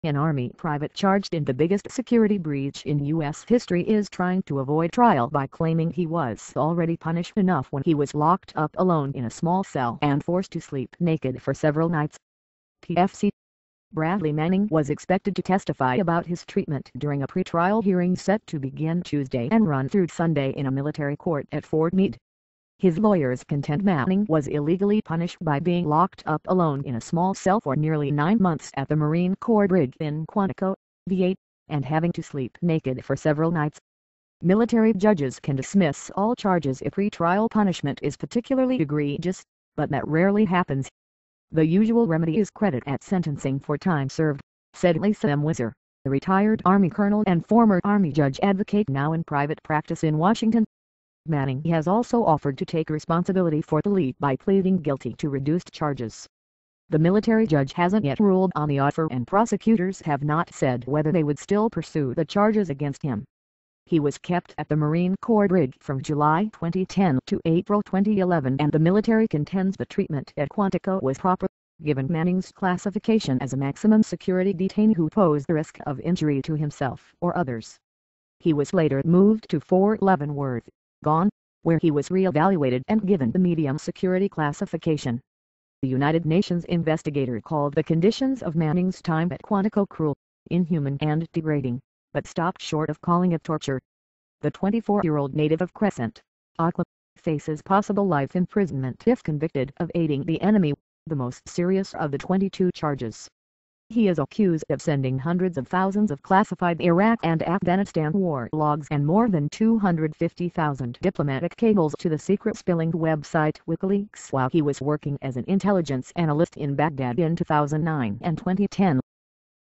An Army private charged in the biggest security breach in U.S. history is trying to avoid trial by claiming he was already punished enough when he was locked up alone in a small cell and forced to sleep naked for several nights. PFC. Bradley Manning was expected to testify about his treatment during a pretrial hearing set to begin Tuesday and run through Sunday in a military court at Fort Meade. His lawyers contend Manning was illegally punished by being locked up alone in a small cell for nearly 9 months at the Marine Corps brig in Quantico, VA, and having to sleep naked for several nights. Military judges can dismiss all charges if pretrial punishment is particularly egregious, but that rarely happens. The usual remedy is credit at sentencing for time served, said Lisa M. Weiser, a retired Army colonel and former Army judge advocate now in private practice in Washington. Manning has also offered to take responsibility for the leak by pleading guilty to reduced charges. The military judge hasn't yet ruled on the offer and prosecutors have not said whether they would still pursue the charges against him. He was kept at the Marine Corps brig from July 2010 to April 2011 and the military contends the treatment at Quantico was proper, given Manning's classification as a maximum security detainee who posed the risk of injury to himself or others. He was later moved to Fort Leavenworth, Gone, where he was re-evaluated and given the medium security classification. The United Nations investigator called the conditions of Manning's time at Quantico cruel, inhuman and degrading, but stopped short of calling it torture. The 24-year-old native of Crescent, Auckland, faces possible life imprisonment if convicted of aiding the enemy, the most serious of the 22 charges. He is accused of sending hundreds of thousands of classified Iraq and Afghanistan war logs and more than 250,000 diplomatic cables to the secret spilling website WikiLeaks while he was working as an intelligence analyst in Baghdad in 2009 and 2010.